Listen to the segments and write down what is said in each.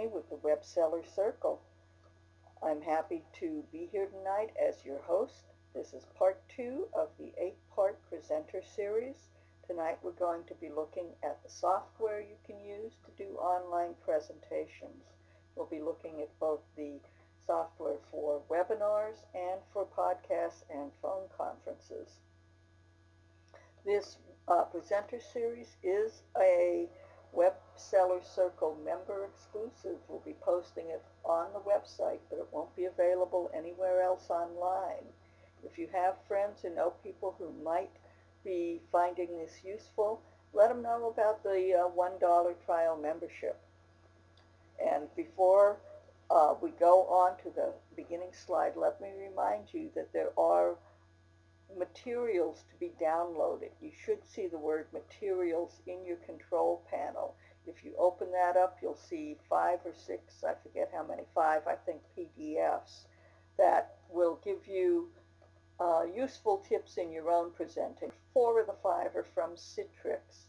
Annie with the Web Seller Circle. I'm happy to be here tonight as your host. This is part 2 of the 8-part presenter series. Tonight we're going to be looking at the software you can use to do online presentations. We'll be looking at both the software for webinars and for podcasts and phone conferences. This presenter series is a Web Seller Circle member exclusive. We'll be posting it on the website, but it won't be available anywhere else online. If you have friends who know people who might be finding this useful, let them know about the $1 trial membership. And before we go on to the beginning slide, let me remind you that there are materials to be downloaded. You should see the word materials in your control panel. If you open that up, you'll see 5 or 6, I forget how many, 5, I think, PDFs that will give you useful tips in your own presenting. 4 of the 5 are from Citrix,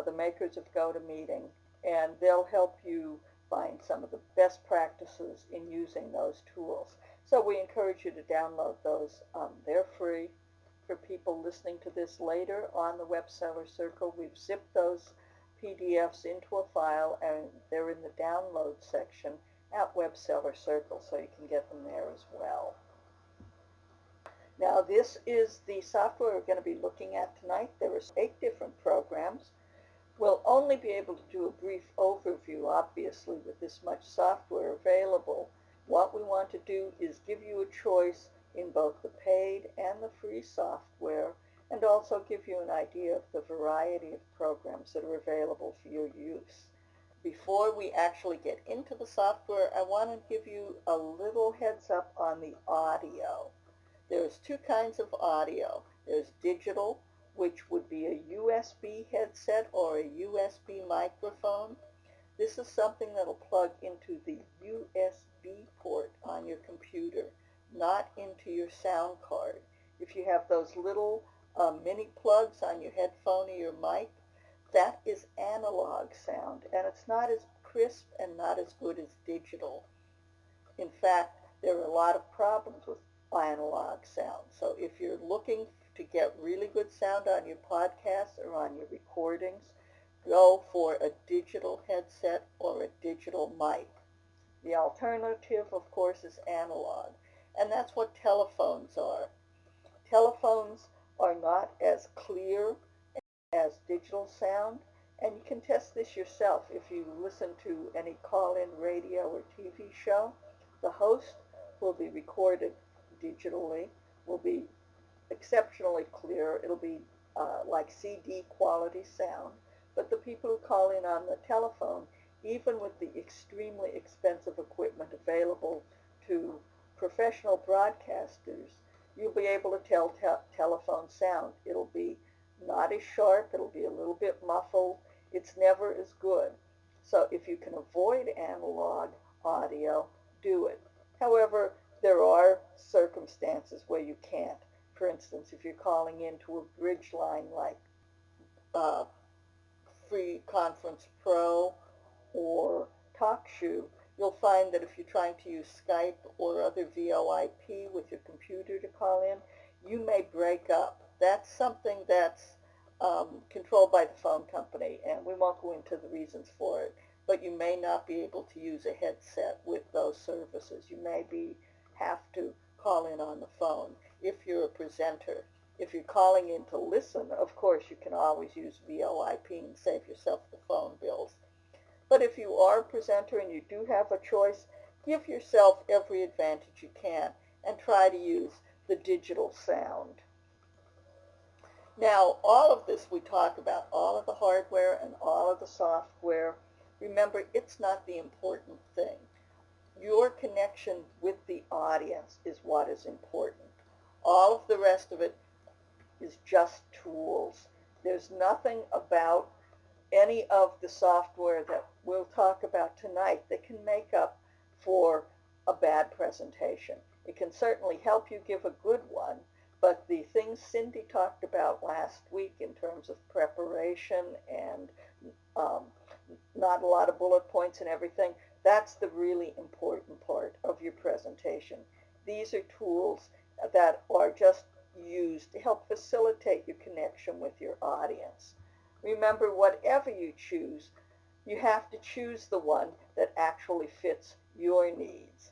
the makers of GoToMeeting, and they'll help you find some of the best practices in using those tools. So we encourage you to download those. They're free. For people listening to this later on the Web Seller Circle, we've zipped those PDFs into a file, and they're in the download section at Web Seller Circle, so you can get them there as well. Now, this is the software we're going to be looking at tonight. There are 8 different programs. We'll only be able to do a brief overview, obviously, with this much software available. What we want to do is give you a choice in both the paid and the free software, and also give you an idea of the variety of programs that are available for your use. Before we actually get into the software, I want to give you a little heads up on the audio. There's 2 kinds of audio. There's digital, which would be a USB headset or a USB microphone. This is something that will plug into the USB port on your computer, not into your sound card. If you have those little mini plugs on your headphone or your mic, that is analog sound, and it's not as crisp and not as good as digital. In fact, there are a lot of problems with analog sound. So if you're looking to get really good sound on your podcast or on your recordings, go for a digital headset or a digital mic. The alternative, of course, is analog, and that's what telephones are. Telephones are not as clear as digital sound, and you can test this yourself. If you listen to any call-in radio or TV show, the host will be recorded digitally, will be exceptionally clear. It'll be like CD quality sound. But the people who call in on the telephone, even with the extremely expensive equipment available to professional broadcasters, you'll be able to tell telephone sound. It'll be not as sharp. It'll be a little bit muffled. It's never as good. So if you can avoid analog audio, do it. However, there are circumstances where you can't. For instance, if you're calling into a bridge line like Free Conference Pro or TalkShoe, you'll find that if you're trying to use Skype or other VoIP with your computer to call in, you may break up. That's something that's controlled by the phone company, and we won't go into the reasons for it, but you may not be able to use a headset with those services. You may have to call in on the phone if you're a presenter. If you're calling in to listen, of course, you can always use VoIP and save yourself the phone bills. But if you are a presenter and you do have a choice, give yourself every advantage you can and try to use the digital sound. Now, all of this we talk about, all of the hardware and all of the software, remember, it's not the important thing. Your connection with the audience is what is important. All of the rest of it is just tools. There's nothing about any of the software that we'll talk about tonight that can make up for a bad presentation. It can certainly help you give a good one, but the things Cindy talked about last week in terms of preparation and not a lot of bullet points and everything, That's the really important part of your presentation. These are tools that are just used to help facilitate your connection with your audience. Remember, whatever you choose, you have to choose the one that actually fits your needs.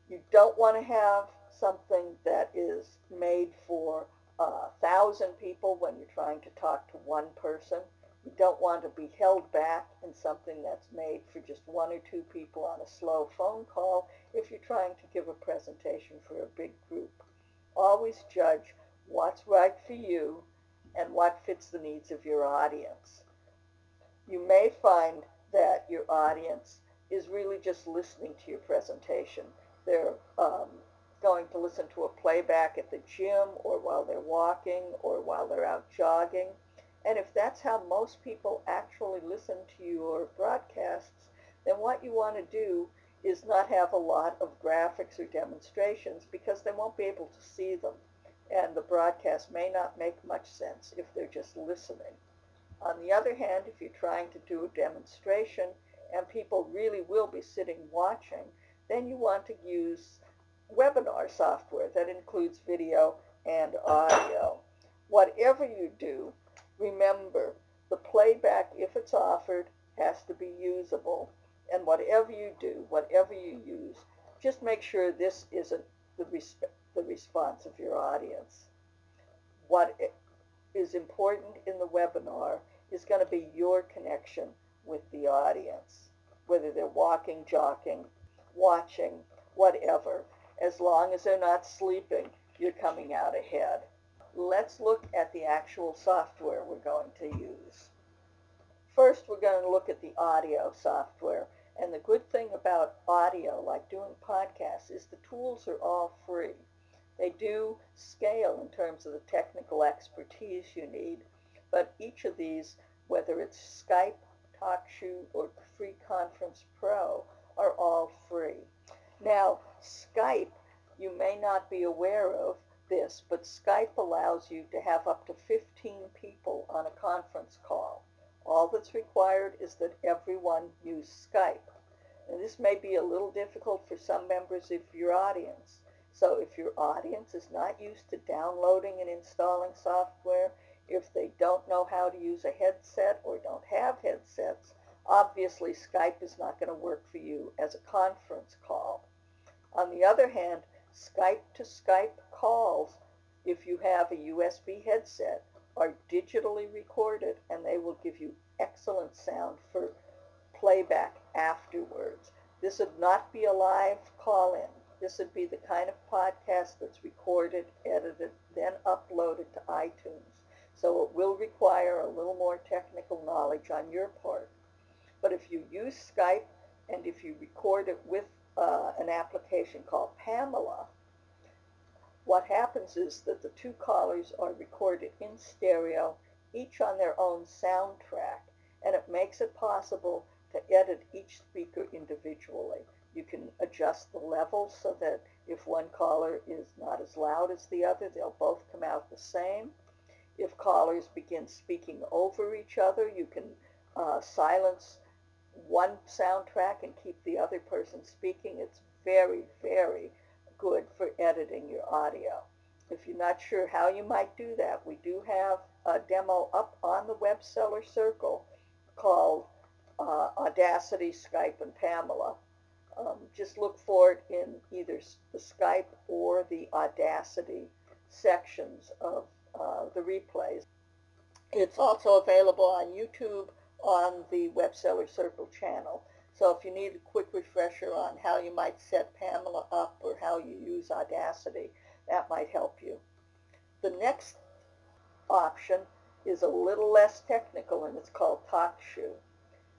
You don't want to have something that is made for 1,000 people when you're trying to talk to one person. You don't want to be held back in something that's made for just one or two people on a slow phone call if you're trying to give a presentation for a big group. Always judge what's right for you and what fits the needs of your audience. You may find that your audience is really just listening to your presentation. They're going to listen to a playback at the gym or while they're walking or while they're out jogging. And if that's how most people actually listen to your broadcasts, then what you want to do is not have a lot of graphics or demonstrations because they won't be able to see them. And the broadcast may not make much sense if they're just listening. On the other hand, if you're trying to do a demonstration and people really will be sitting watching, then you want to use webinar software that includes video and audio. Whatever you do, remember the playback, if it's offered, has to be usable. And whatever you do, whatever you use, just make sure this isn't the response of your audience. What is important in the webinar is going to be your connection with the audience, whether they're walking, jogging, watching, whatever. As long as they're not sleeping, you're coming out ahead. Let's look at the actual software we're going to use. First, we're going to look at the audio software. And the good thing about audio, like doing podcasts, is the tools are all free. They do scale in terms of the technical expertise you need, but each of these, whether it's Skype, TalkShoe, or Free Conference Pro, are all free. Now, Skype, you may not be aware of this, but Skype allows you to have up to 15 people on a conference call. All that's required is that everyone use Skype. And this may be a little difficult for some members of your audience. So if your audience is not used to downloading and installing software, if they don't know how to use a headset or don't have headsets, obviously Skype is not going to work for you as a conference call. On the other hand, Skype to Skype calls, if you have a USB headset, are digitally recorded and they will give you excellent sound for playback afterwards. This would not be a live call-in. This would be the kind of podcast that's recorded, edited, then uploaded to iTunes. So it will require a little more technical knowledge on your part. But if you use Skype and if you record it with an application called Pamela, what happens is that the two callers are recorded in stereo, each on their own soundtrack, and it makes it possible to edit each speaker individually. You can adjust the levels so that if one caller is not as loud as the other, they'll both come out the same. If callers begin speaking over each other, you can silence one soundtrack and keep the other person speaking. It's very, very good for editing your audio. If you're not sure how you might do that, we do have a demo up on the Web Seller Circle called Audacity, Skype, and Pamela. Just look for it in either the Skype or the Audacity sections of the replays. It's also available on YouTube on the Web Seller Circle channel. So if you need a quick refresher on how you might set Pamela up or how you use Audacity, that might help you. The next option is a little less technical, and it's called TalkShoe.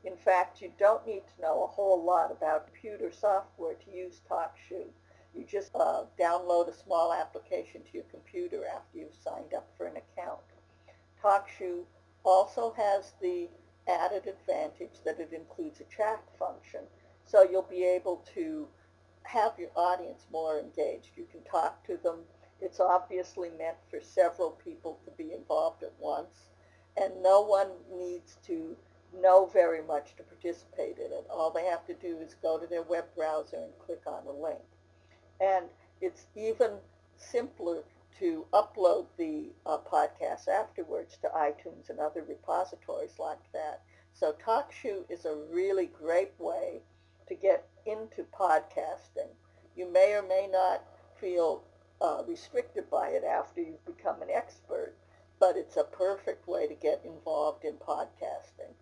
In fact, you don't need to know a whole lot about computer software to use TalkShoe. You just download a small application to your computer after you've signed up for an account. TalkShoe also has the added advantage that it includes a chat function, so you'll be able to have your audience more engaged. You can talk to them. It's obviously meant for several people to be involved at once, and no one needs to know very much to participate in it. All they have to do is go to their web browser and click on the link. And it's even simpler to upload the podcast afterwards to iTunes and other repositories like that. So TalkShoe is a really great way to get into podcasting. You may or may not feel restricted by it after you've become an expert, but it's a perfect way to get involved in podcasting.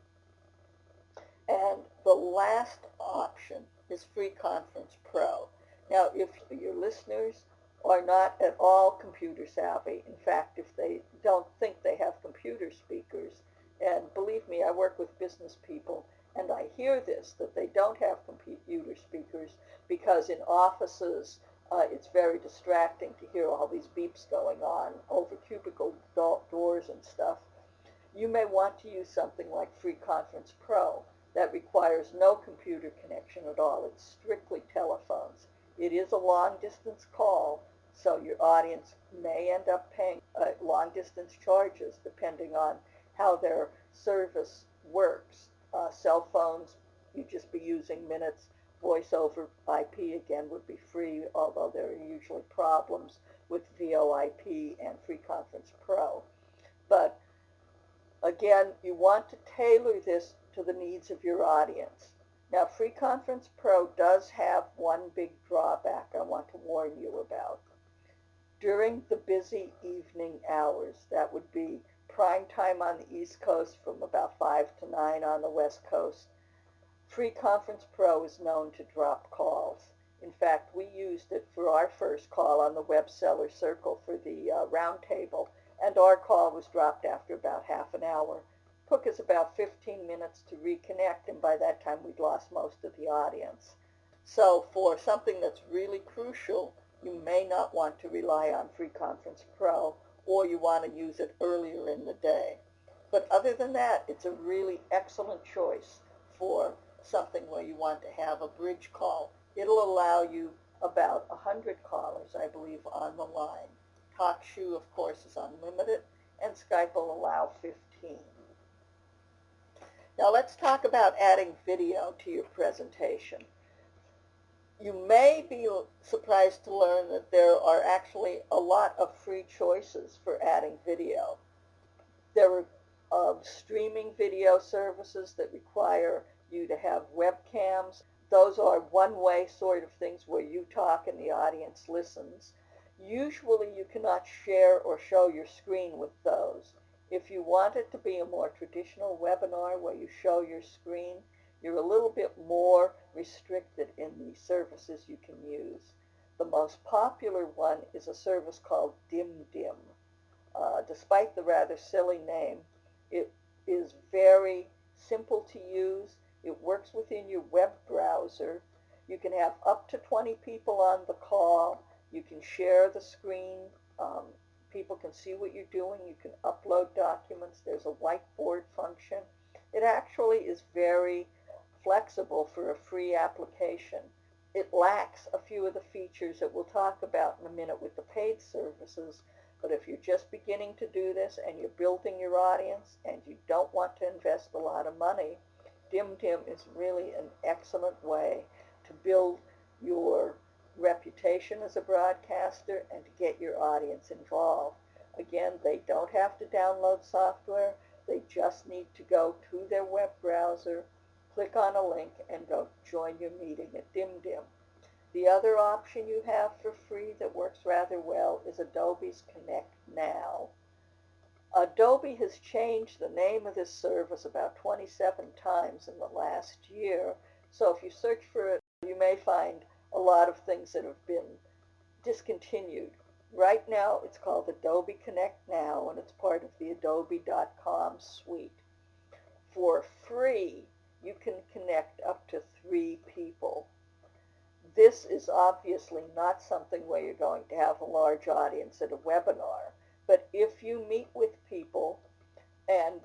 And the last option is Free Conference Pro. Now, if your listeners are not at all computer savvy, in fact, if they don't think they have computer speakers, and believe me, I work with business people, and I hear this, that they don't have computer speakers because in offices it's very distracting to hear all these beeps going on over cubicle doors and stuff. You may want to use something like Free Conference Pro that requires no computer connection at all. It's strictly telephones. It is a long-distance call, so your audience may end up paying long-distance charges depending on how their service works. Cell phones, you'd just be using minutes. Voice over IP, again, would be free, although there are usually problems with VoIP and Free Conference Pro. But again, you want to tailor this to the needs of your audience. Now, Free Conference Pro does have one big drawback I want to warn you about. During the busy evening hours, that would be prime time on the East Coast from about 5 to 9 on the West Coast, Free Conference Pro is known to drop calls. In fact, we used it for our first call on the Web Seller Circle for the roundtable, and our call was dropped after about half an hour. Took us about 15 minutes to reconnect, and by that time we'd lost most of the audience. So for something that's really crucial, you may not want to rely on Free Conference Pro, or you want to use it earlier in the day. But other than that, it's a really excellent choice for something where you want to have a bridge call. It'll allow you about 100 callers, I believe, on the line. TalkShoe, of course, is unlimited, and Skype will allow 15. Now let's talk about adding video to your presentation. You may be surprised to learn that there are actually a lot of free choices for adding video. There are streaming video services that require you to have webcams. Those are one-way sort of things where you talk and the audience listens. Usually you cannot share or show your screen with those. If you want it to be a more traditional webinar where you show your screen, you're a little bit more restricted in the services you can use. The most popular one is a service called DIMDIM. Despite the rather silly name, it is very simple to use. It works within your web browser. You can have up to 20 people on the call. You can share the screen. People can see what you're doing. You can upload documents. There's a whiteboard function. It actually is very flexible for a free application. It lacks a few of the features that we'll talk about in a minute with the paid services, but if you're just beginning to do this and you're building your audience and you don't want to invest a lot of money, DIMDIM is really an excellent way to build your reputation as a broadcaster and to get your audience involved. Again, they don't have to download software. They just need to go to their web browser, click on a link, and go join your meeting at DIMDIM. The other option you have for free that works rather well is Adobe's Connect Now. Adobe has changed the name of this service about 27 times in the last year, so if you search for it, you may find a lot of things that have been discontinued. Right now, it's called Adobe Connect Now, and it's part of the Adobe.com suite. For free, you can connect up to 3 people. This is obviously not something where you're going to have a large audience at a webinar, but if you meet with people and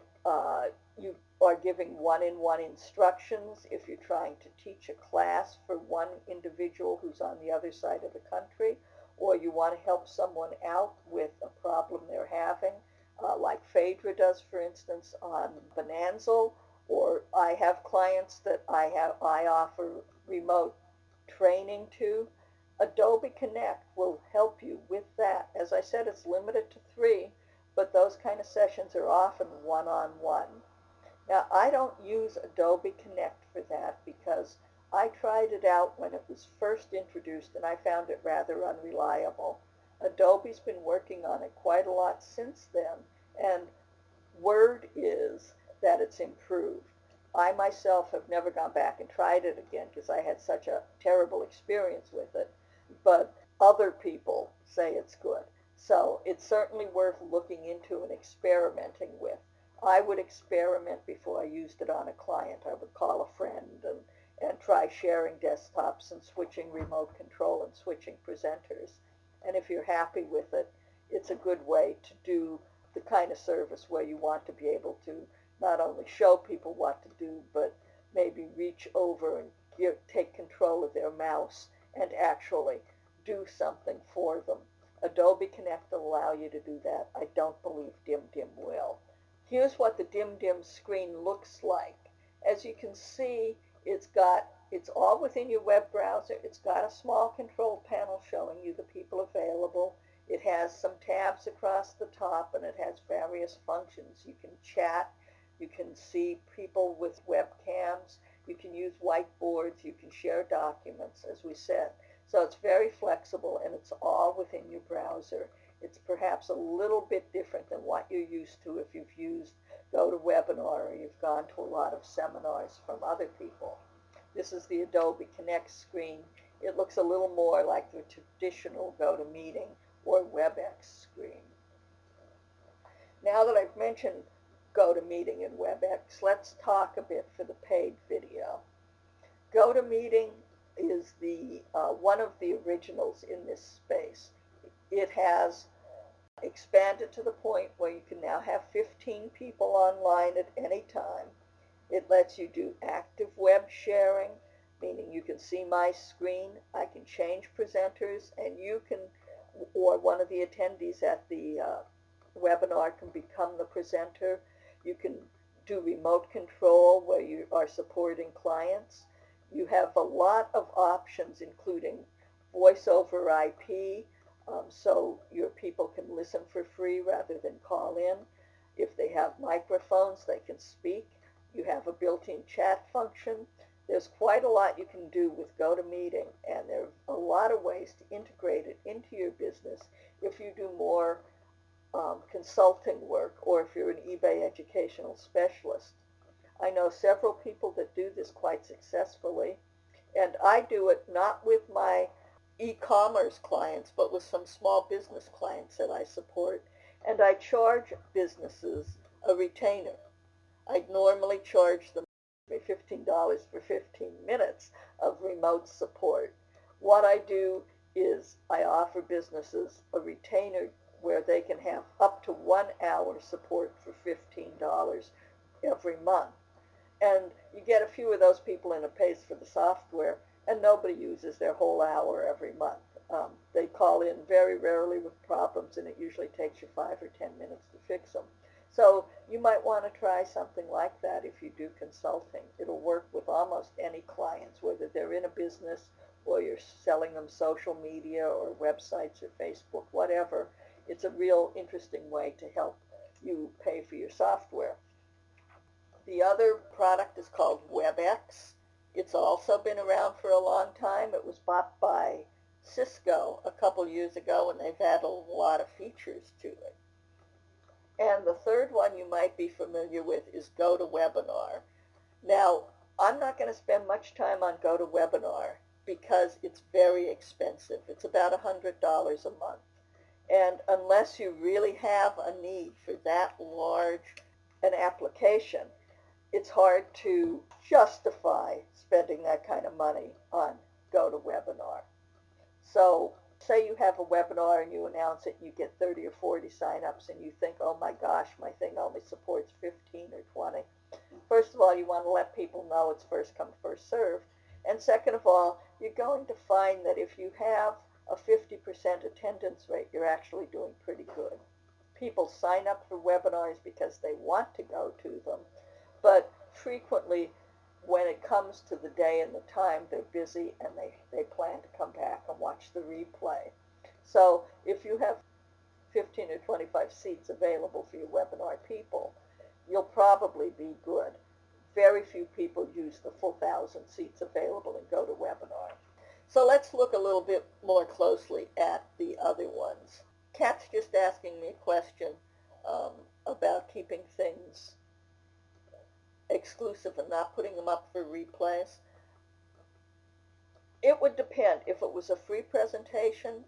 you are giving one-on-one instructions, if you're trying to teach a class for one individual who's on the other side of the country, or you want to help someone out with a problem they're having, like Phaedra does, for instance, on Bonanza, or I have clients that I offer remote training to. Adobe Connect will help you with that. As I said, it's limited to 3, but those kind of sessions are often one-on-one. Now, I don't use Adobe Connect for that because I tried it out when it was first introduced and I found it rather unreliable. Adobe's been working on it quite a lot since then, and word is that it's improved. I myself have never gone back and tried it again because I had such a terrible experience with it, but other people say it's good. So it's certainly worth looking into and experimenting with. I would experiment before I used it on a client. I would call a friend and try sharing desktops and switching remote control and switching presenters. And if you're happy with it, it's a good way to do the kind of service where you want to be able to not only show people what to do, but maybe reach over and take control of their mouse and actually do something for them. Adobe Connect will allow you to do that. I don't believe DIMDIM will. Here's what the DIMDIM screen looks like. As you can see, it's all within your web browser. It's got a small control panel showing you the people available. It has some tabs across the top, and it has various functions. You can chat, you can see people with webcams, you can use whiteboards, you can share documents, as we said. So it's very flexible, and it's all within your browser. It's perhaps a little bit different than what you're used to if you've used GoToWebinar or you've gone to a lot of seminars from other people. This is the Adobe Connect screen. It looks a little more like the traditional GoToMeeting or WebEx screen. Now that I've mentioned GoToMeeting and WebEx, let's talk a bit for the paid video. GoToMeeting is one of the originals in this space. It has expanded to the point where you can now have 15 people online at any time. It lets you do active web sharing, meaning you can see my screen, I can change presenters, and you can, or one of the attendees at the webinar can become the presenter. You can do remote control where you are supporting clients. You have a lot of options, including voice over IP, so your people can listen for free rather than call in. If they have microphones, they can speak. You have a built-in chat function. There's quite a lot you can do with GoToMeeting, and there are a lot of ways to integrate it into your business if you do more consulting work or if you're an eBay educational specialist. I know several people that do this quite successfully, and I do it not with my e-commerce clients, but with some small business clients that I support, and I charge businesses a retainer. I normally charge them $15 for 15 minutes of remote support. What I do is I offer businesses a retainer where they can have up to 1 hour support for $15 every month. And you get a few of those people and it pays for the software, and nobody uses their whole hour every month. They call in very rarely with problems, and it usually takes you 5 or 10 minutes to fix them. So you might want to try something like that if you do consulting. It'll work with almost any clients, whether they're in a business or you're selling them social media or websites or Facebook, whatever. It's a real interesting way to help you pay for your software. The other product is called WebEx. It's also been around for a long time. It was bought by Cisco a couple years ago, and they've added a lot of features to it. And the third one you might be familiar with is GoToWebinar. Now, I'm not going to spend much time on GoToWebinar because it's very expensive. It's about $100 a month. And unless you really have a need for that large an application, it's hard to justify spending that kind of money on GoToWebinar. So say you have a webinar and you announce it, and you get 30 or 40 signups, and you think, oh my gosh, my thing only supports 15 or 20. First of all, you want to let people know it's first come, first served. And second of all, you're going to find that if you have a 50% attendance rate, you're actually doing pretty good. People sign up for webinars because they want to go to them, but frequently, when it comes to the day and the time, they're busy and they plan to come back and watch the replay. So if you have 15 or 25 seats available for your webinar people, you'll probably be good. Very few people use the full 1,000 seats available in GoToWebinar. So let's look a little bit more closely at the other ones. Kat's just asking me a question about keeping things exclusive and not putting them up for replays. It would depend. If it was a free presentation,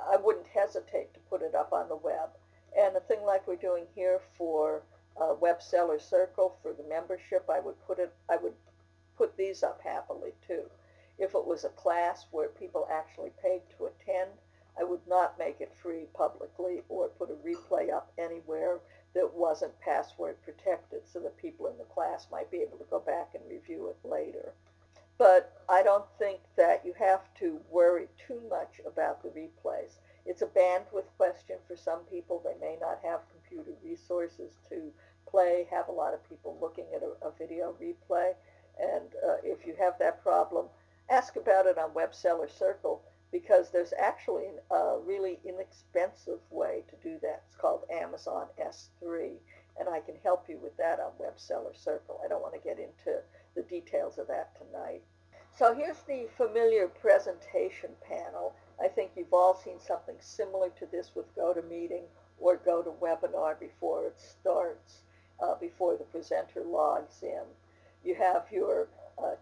I wouldn't hesitate to put it up on the web. And a thing like we're doing here for Web Seller Circle for the membership, I would put these up happily too. If it was a class where people actually paid to attend, I would not make it free publicly or put a replay up anywhere that wasn't password protected so that people in the class might be able to go back and review it later. But I don't think that you have to worry too much about the replays. It's a bandwidth question for some people. They may not have computer resources to have a lot of people looking at a video replay. And if you have that problem, ask about it on Web Seller Circle, because there's actually a really inexpensive way to do that. It's called Amazon S3, and I can help you with that on Web Seller Circle. I don't want to get into the details of that tonight. So here's the familiar presentation panel. I think you've all seen something similar to this with GoToMeeting or GoToWebinar before it starts, before the presenter logs in. You have your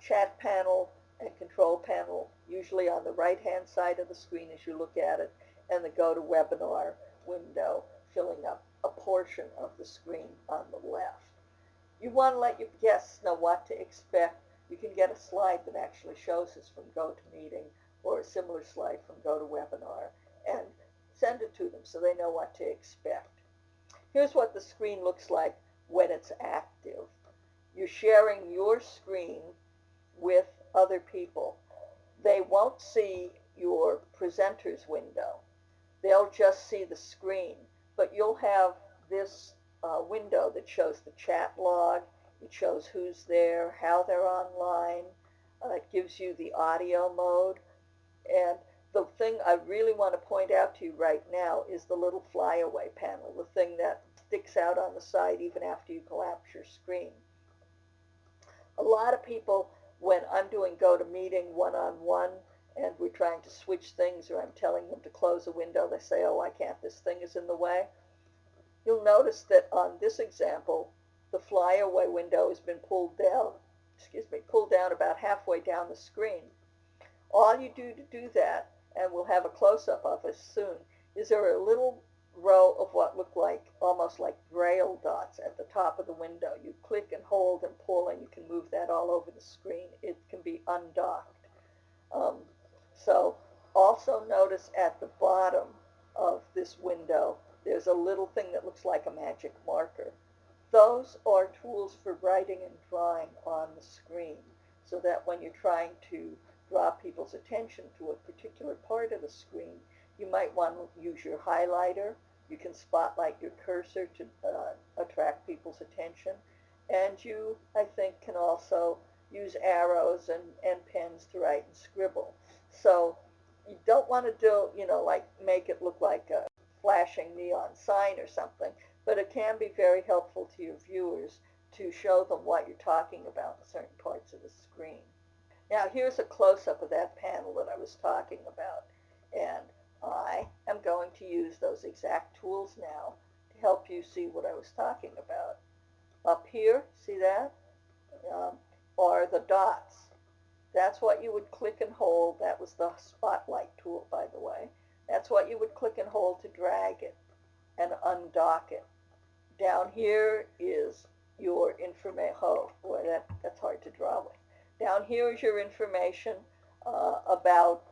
chat panel and control panel, usually on the right-hand side of the screen as you look at it, and the GoToWebinar window filling up a portion of the screen on the left. You want to let your guests know what to expect. You can get a slide that actually shows us from GoToMeeting or a similar slide from GoToWebinar and send it to them so they know what to expect. Here's what the screen looks like when it's active. You're sharing your screen with other people. They won't see your presenter's window. They'll just see the screen, but you'll have this window that shows the chat log. It shows who's there, how they're online. It gives you the audio mode. And the thing I really want to point out to you right now is the little flyaway panel, the thing that sticks out on the side even after you collapse your screen. A lot of people, when I'm doing GoToMeeting one-on-one and we're trying to switch things, or I'm telling them to close a window, they say, oh, I can't, this thing is in the way. You'll notice that on this example, the flyaway window has been pulled down about halfway down the screen. All you do to do that, and we'll have a close-up of it soon, is there are a little row of what look like almost like braille dots at the top of the window. You click and hold and pull, and you can move that all over the screen. It can be undocked. So also notice at the bottom of this window, there's a little thing that looks like a magic marker. Those are tools for writing and drawing on the screen, so that when you're trying to draw people's attention to a particular part of the screen, you might want to use your highlighter. You can spotlight your cursor to attract people's attention. And you, I think, can also use arrows and pens to write and scribble. So you don't want to do, like make it look like a flashing neon sign or something, but it can be very helpful to your viewers to show them what you're talking about in certain parts of the screen. Now here's a close-up of that panel that I was talking about, and I am going to use those exact tools now to help you see what I was talking about. Up here, see that? Are the dots. That's what you would click and hold. That was the spotlight tool, by the way. That's what you would click and hold to drag it and undock it. Down here is your information. Oh, boy, that's hard to draw with. Down here is your information about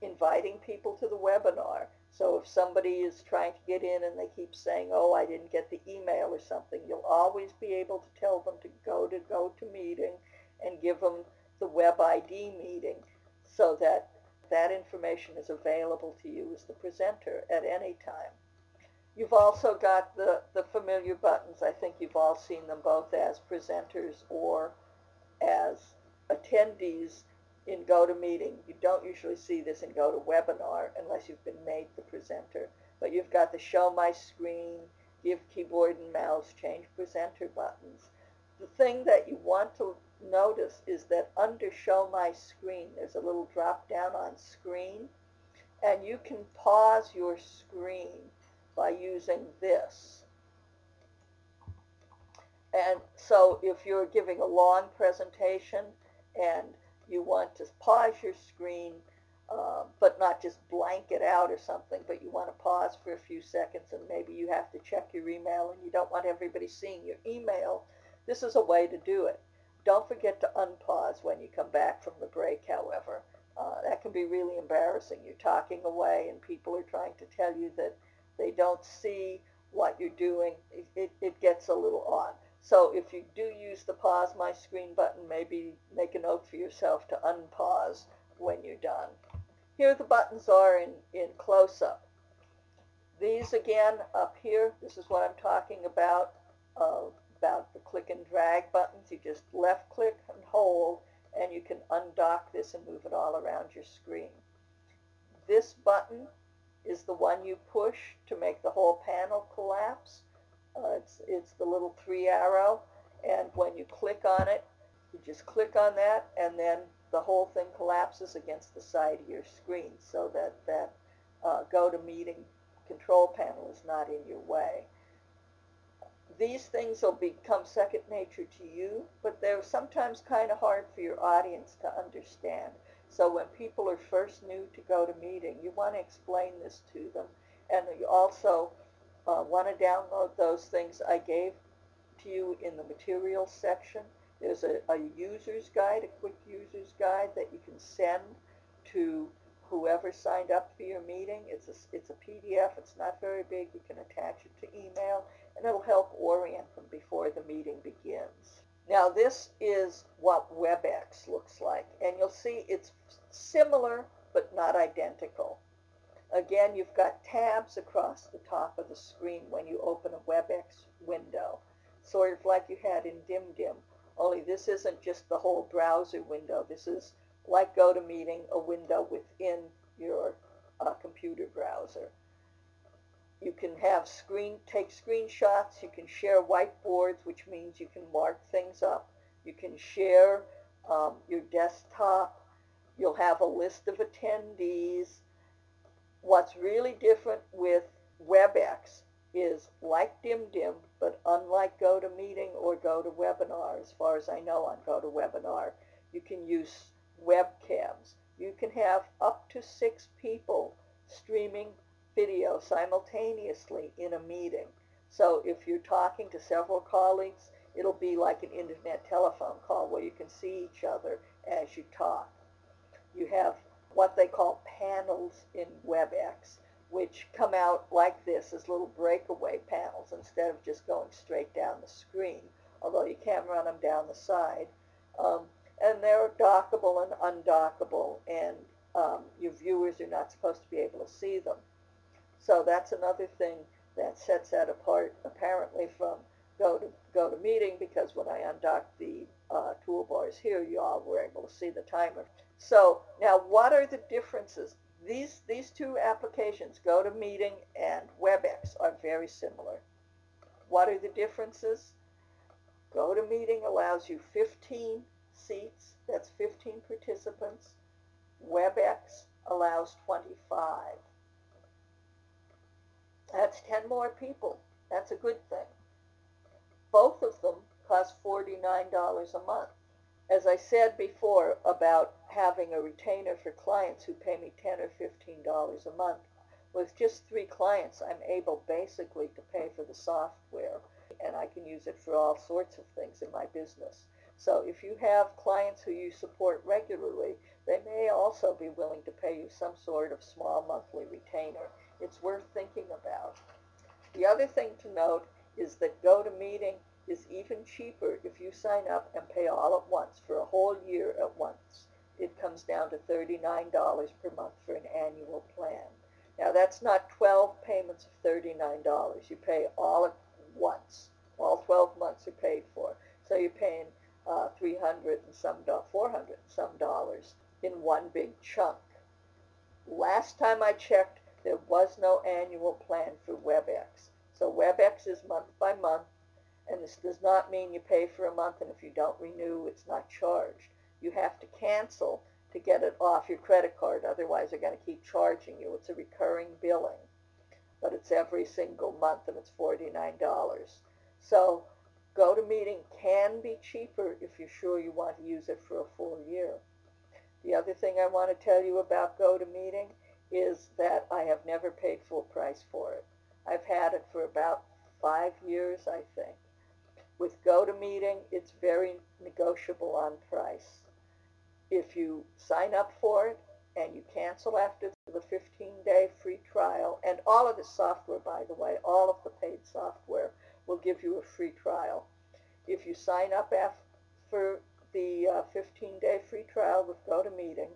inviting people to the webinar. So if somebody is trying to get in and they keep saying, oh, I didn't get the email or something, you'll always be able to tell them to GoToMeeting and give them the web ID meeting so that that information is available to you as the presenter at any time. You've also got the familiar buttons. I think you've all seen them both as presenters or as attendees in GoToMeeting. You don't usually see this in GoToWebinar unless you've been made the presenter. But you've got the show my screen, give keyboard and mouse, change presenter buttons. The thing that you want to notice is that under show my screen, there's a little drop down on screen, and you can pause your screen by using this. And so if you're giving a long presentation and you want to pause your screen, but not just blank it out or something, but you want to pause for a few seconds and maybe you have to check your email and you don't want everybody seeing your email, this is a way to do it. Don't forget to unpause when you come back from the break, however. That can be really embarrassing. You're talking away and people are trying to tell you that they don't see what you're doing. It gets a little odd. So if you do use the pause my screen button, maybe make a note for yourself to unpause when you're done. Here the buttons are in close-up. These again up here, this is what I'm talking about the click and drag buttons. You just left click and hold and you can undock this and move it all around your screen. This button is the one you push to make the whole panel collapse. It's the little 3 arrow, and when you click on it, you just click on that, and then the whole thing collapses against the side of your screen so that GoToMeeting control panel is not in your way. These things will become second nature to you, but they're sometimes kind of hard for your audience to understand. So when people are first new to GoToMeeting, you want to explain this to them, and you also want to download those things I gave to you in the materials section. There's a user's guide, a quick user's guide that you can send to whoever signed up for your meeting. It's a PDF. It's not very big. You can attach it to email, and it'll help orient them before the meeting begins. Now this is what WebEx looks like, and you'll see it's similar but not identical. Again, you've got tabs across the top of the screen when you open a WebEx window, sort of like you had in DIMDIM, only this isn't just the whole browser window. This is like GoToMeeting, a window within your computer browser. You can have take screenshots, you can share whiteboards, which means you can mark things up. You can share your desktop. You'll have a list of attendees. What's really different with WebEx is like DIMDIM, but unlike GoToMeeting or GoToWebinar, as far as I know on GoToWebinar, you can use webcams. You can have up to 6 people streaming video simultaneously in a meeting. So if you're talking to several colleagues, it'll be like an internet telephone call where you can see each other as you talk. You have what they call panels in WebEx, which come out like this as little breakaway panels instead of just going straight down the screen, although you can run them down the side. And they're dockable and undockable, and your viewers are not supposed to be able to see them. So that's another thing that sets that apart, apparently, from GoToMeeting, because when I undocked the toolbars here, you all were able to see the timer. So now what are the differences? These two applications, GoToMeeting and WebEx, are very similar. What are the differences? GoToMeeting allows you 15 seats, that's 15 participants. WebEx allows 25. That's 10 more people. That's a good thing. Both of them cost $49 a month. As I said before about having a retainer for clients who pay me $10 or $15 a month, with just 3 clients, I'm able basically to pay for the software, and I can use it for all sorts of things in my business. So if you have clients who you support regularly, they may also be willing to pay you some sort of small monthly retainer. It's worth thinking about. The other thing to note is that GoToMeeting is even cheaper if you sign up and pay all at once for a whole year at once. It comes down to $39 per month for an annual plan. Now that's not 12 payments of $39. You pay all at once. All 12 months are paid for. So you're paying 300 and some, 400 and some dollars in one big chunk. Last time I checked, there was no annual plan for WebEx. So WebEx is month by month, and this does not mean you pay for a month and if you don't renew, it's not charged. You have to cancel to get it off your credit card, otherwise they're going to keep charging you. It's a recurring billing, but it's every single month and it's $49. So GoToMeeting can be cheaper if you're sure you want to use it for a full year. The other thing I want to tell you about GoToMeeting is that I have never paid full price for it. I've had it for about 5 years, I think. With GoToMeeting, it's very negotiable on price. If you sign up for it and you cancel after the 15-day free trial, and all of the software, by the way, all of the paid software will give you a free trial. If you sign up for the 15-day free trial with GoToMeeting,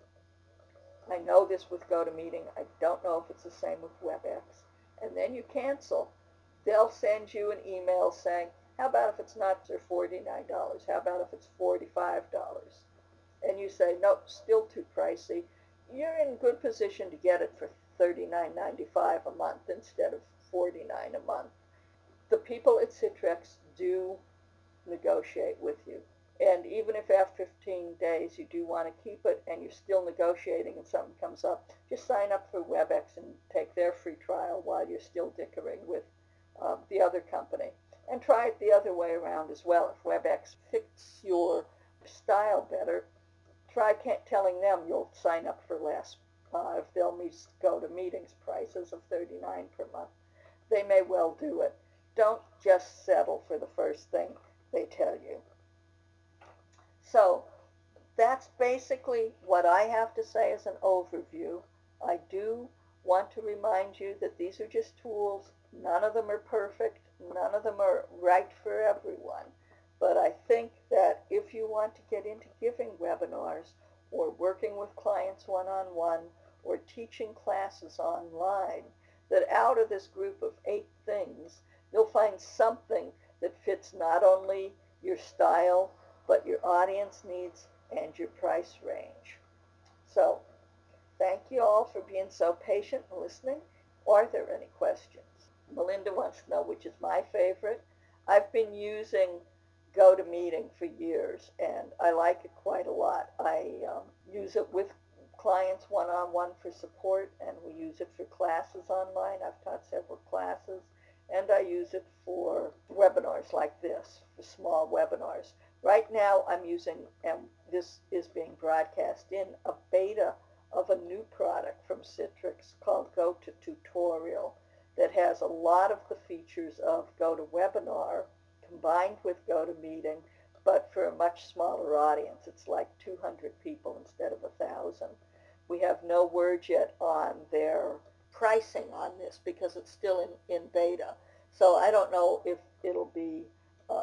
I know this with GoToMeeting, I don't know if it's the same with WebEx, and then you cancel, they'll send you an email saying, how about if it's not $49? How about if it's $45? And you say, nope, still too pricey. You're in good position to get it for $39.95 a month instead of $49 a month. The people at Citrix do negotiate with you. And even if after 15 days you do want to keep it and you're still negotiating and something comes up, just sign up for WebEx and take their free trial while you're still dickering with the other company. And try it the other way around as well. If WebEx fits your style better, try telling them you'll sign up for less. If they'll GoToMeeting's prices of $39 per month, they may well do it. Don't just settle for the first thing they tell you. So that's basically what I have to say as an overview. I do want to remind you that these are just tools. None of them are perfect. None of them are right for everyone. But I think that if you want to get into giving webinars or working with clients one-on-one or teaching classes online, that out of this group of 8 things, you'll find something that fits not only your style, but your audience needs and your price range. So, thank you all for being so patient and listening. Are there any questions? Melinda wants to know which is my favorite. I've been using GoToMeeting for years, and I like it quite a lot. I use it with clients one-on-one for support, and we use it for classes online. I've taught several classes, and I use it for webinars like this, for small webinars. Right now I'm using, and this is being broadcast in, a beta of a new product from Citrix called GoToTutorial that has a lot of the features of GoToWebinar combined with GoToMeeting, but for a much smaller audience. It's like 200 people instead of 1,000. We have no word yet on their pricing on this because it's still in beta. So I don't know if it'll be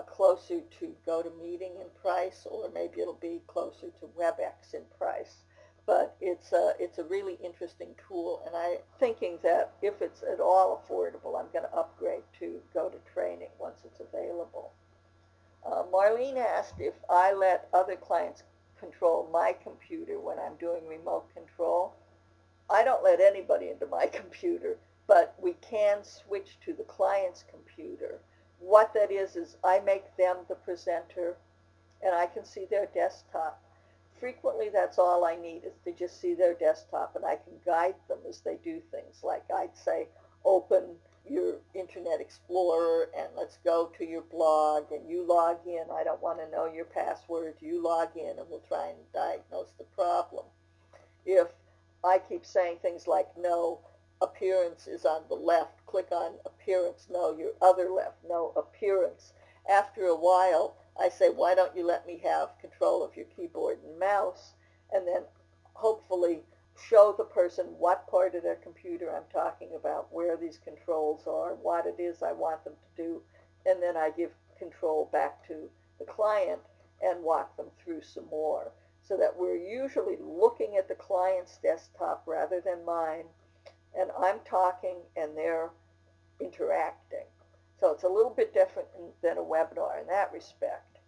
closer to GoToMeeting in price, or maybe it'll be closer to WebEx in price. But it's a really interesting tool, and I'm thinking that if it's at all affordable, I'm going to upgrade to GoToTraining once it's available. Marlene asked if I let other clients control my computer when I'm doing remote control. I don't let anybody into my computer, but we can switch to the client's computer. What that is I make them the presenter, and I can see their desktop. Frequently, that's all I need is to just see their desktop, and I can guide them as they do things. Like I'd say, open your Internet Explorer, and let's go to your blog, and you log in. I don't want to know your password. You log in, and we'll try and diagnose the problem. If I keep saying things like, no, appearance is on the left, click on appearance, no, your other left, no, appearance. After a while, I say, why don't you let me have control of your keyboard and mouse, and then hopefully show the person what part of their computer I'm talking about, where these controls are, what it is I want them to do, and then I give control back to the client and walk them through some more, so that we're usually looking at the client's desktop rather than mine, and I'm talking and they're interacting. So it's a little bit different than a webinar in that respect,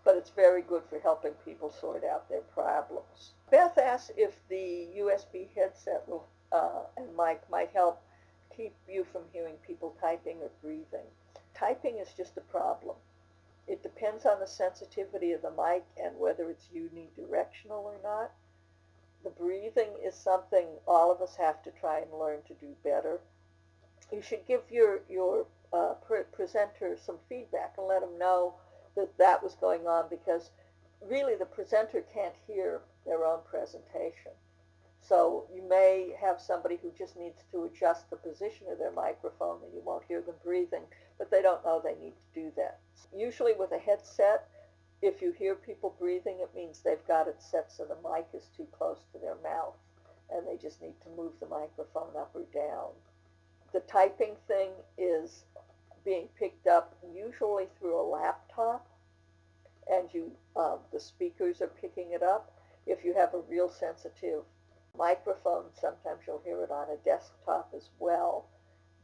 but it's very good for helping people sort out their problems. Beth asks if the USB headset and mic might help keep you from hearing people typing or breathing. Typing is just a problem. It depends on the sensitivity of the mic and whether it's unidirectional or not. The breathing is something all of us have to try and learn to do better. You should give your presenter some feedback and let them know that that was going on, because really the presenter can't hear their own presentation. So you may have somebody who just needs to adjust the position of their microphone and you won't hear them breathing, but they don't know they need to do that. Usually with a headset, if you hear people breathing, it means they've got it set so the mic is too close to their mouth and they just need to move the microphone up or down. The typing thing is being picked up usually through a laptop, and the speakers are picking it up. If you have a real sensitive microphone, sometimes you'll hear it on a desktop as well,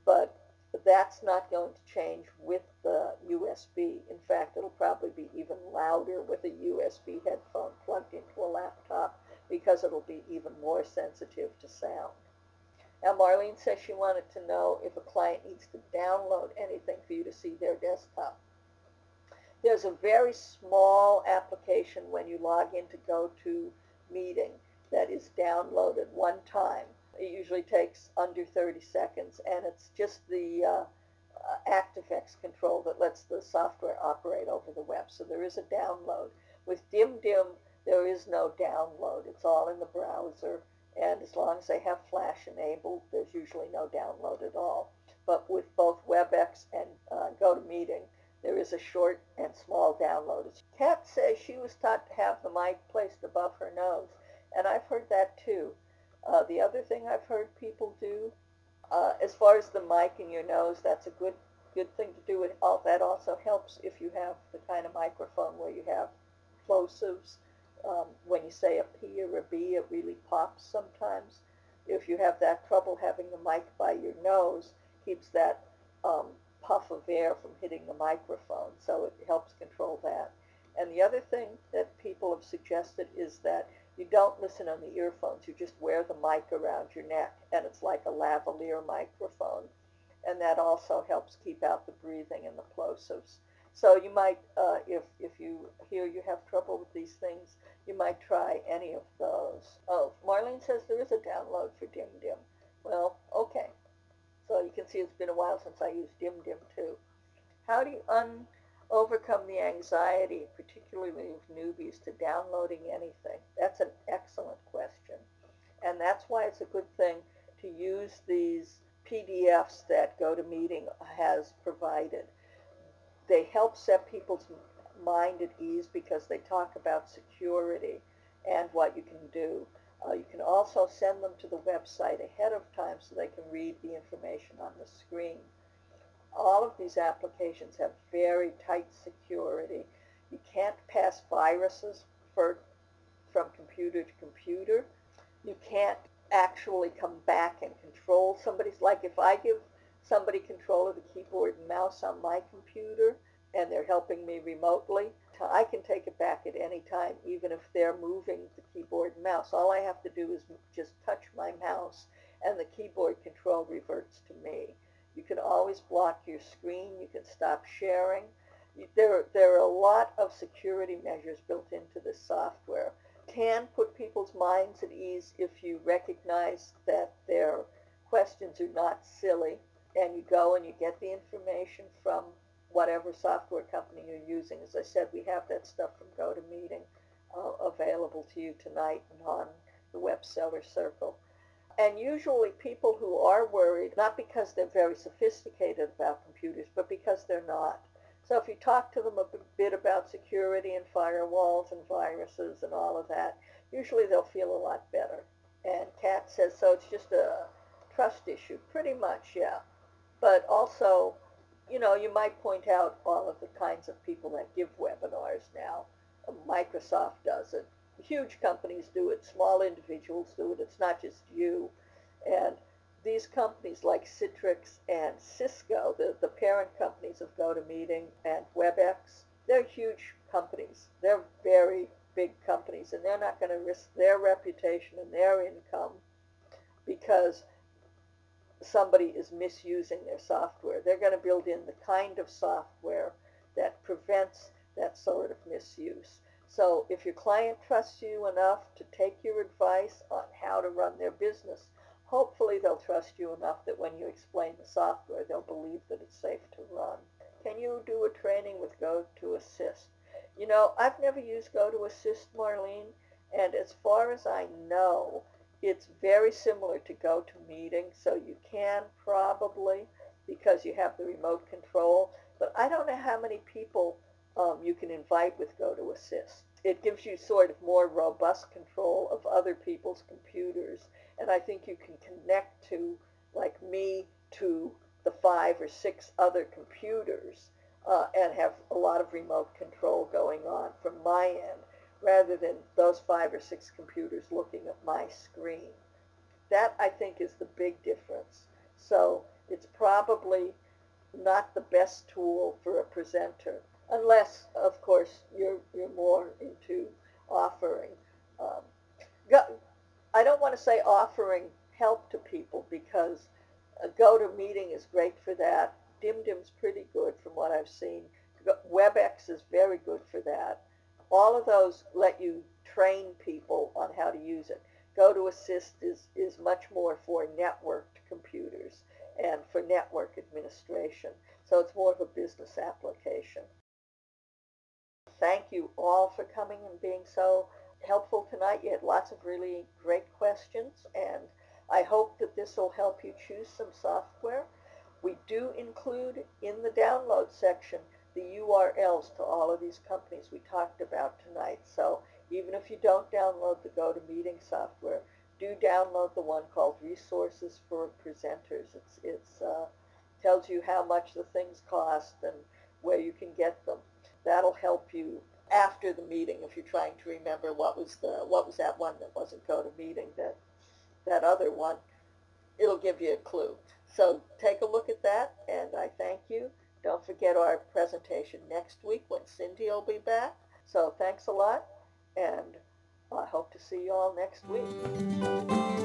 but that's not going to change with the USB. In fact, it'll probably be even louder with a USB headphone plugged into a laptop, because it'll be even more sensitive to sound. Now, Marlene says she wanted to know if a client needs to download anything for you to see their desktop. There's a very small application when you log in to GoToMeeting that is downloaded one time. It usually takes under 30 seconds, and it's just the ActiveX control that lets the software operate over the web. So there is a download. With DIMDIM, there is no download. It's all in the browser. And as long as they have Flash enabled, there's usually no download at all. But with both WebEx and GoToMeeting, there is a short and small download. Kat says she was taught to have the mic placed above her nose, and I've heard that too. The other thing I've heard people do, as far as the mic in your nose, that's a good thing to do. That also helps if you have the kind of microphone where you have plosives. When you say a P or a B, it really pops sometimes. If you have that trouble, having the mic by your nose keeps that puff of air from hitting the microphone, so it helps control that. And the other thing that people have suggested is that you don't listen on the earphones. You just wear the mic around your neck, and it's like a lavalier microphone. And that also helps keep out the breathing and the plosives. So you might, if you hear you have trouble with these things, you might try any of those. Oh, Marlene says there is a download for DIMDIM. Well, okay. So you can see it's been a while since I used DIMDIM too. How do you overcome the anxiety, particularly with newbies, to downloading anything? That's an excellent question. And that's why it's a good thing to use these PDFs that GoToMeeting has provided. They help set people's mind at ease because they talk about security and what you can do. You can also send them to the website ahead of time so they can read the information on the screen. All of these applications have very tight security. You can't pass viruses from computer to computer. You can't actually come back and control somebody's, like if I give somebody control of the keyboard and mouse on my computer and they're helping me remotely, I can take it back at any time, even if they're moving the keyboard and mouse. All I have to do is just touch my mouse and the keyboard control reverts to me. You can always block your screen. You can stop sharing. There are a lot of security measures built into this software. Can put people's minds at ease if you recognize that their questions are not silly, and you go and you get the information from whatever software company you're using. As I said, we have that stuff from GoToMeeting available to you tonight and on the Web Seller Circle. And usually people who are worried, not because they're very sophisticated about computers, but because they're not. So if you talk to them a bit about security and firewalls and viruses and all of that, usually they'll feel a lot better. And Kat says, so it's just a trust issue. Pretty much, yeah. But also, you know, you might point out all of the kinds of people that give webinars now. Microsoft does it. Huge companies do it. Small individuals do it. It's not just you. And these companies like Citrix and Cisco, the parent companies of GoToMeeting and WebEx, they're huge companies. They're very big companies, and they're not going to risk their reputation and their income because somebody is misusing their software. They're going to build in the kind of software that prevents that sort of misuse. So if your client trusts you enough to take your advice on how to run their business, hopefully they'll trust you enough that when you explain the software, they'll believe that it's safe to run. Can you do a training with GoToAssist? You know, I've never used GoToAssist, Marlene, and as far as I know, it's very similar to GoToMeeting, so you can probably, because you have the remote control, but I don't know how many people you can invite with GoToAssist. It gives you sort of more robust control of other people's computers, and I think you can connect to, like me, to the 5 or 6 other computers and have a lot of remote control going on from my end, rather than those 5 or 6 computers looking at my screen. That, I think, is the big difference. So it's probably not the best tool for a presenter, unless, of course, you're more into offering. Um, I don't want to say offering help to people, because GoToMeeting is great for that. DIMDIM's pretty good from what I've seen. WebEx is very good for that. All of those let you train people on how to use it. GoToAssist is much more for networked computers and for network administration. So it's more of a business application. Thank you all for coming and being so helpful tonight. You had lots of really great questions, and I hope that this will help you choose some software. We do include in the download section the URLs to all of these companies we talked about tonight. So even if you don't download the GoToMeeting software, do download the one called Resources for Presenters. It tells you how much the things cost and where you can get them. That'll help you after the meeting if you're trying to remember what was that one that wasn't GoToMeeting, that other one. It'll give you a clue. So take a look at that, and I thank you. Don't forget our presentation next week when Cindy will be back. So thanks a lot, and I hope to see you all next week.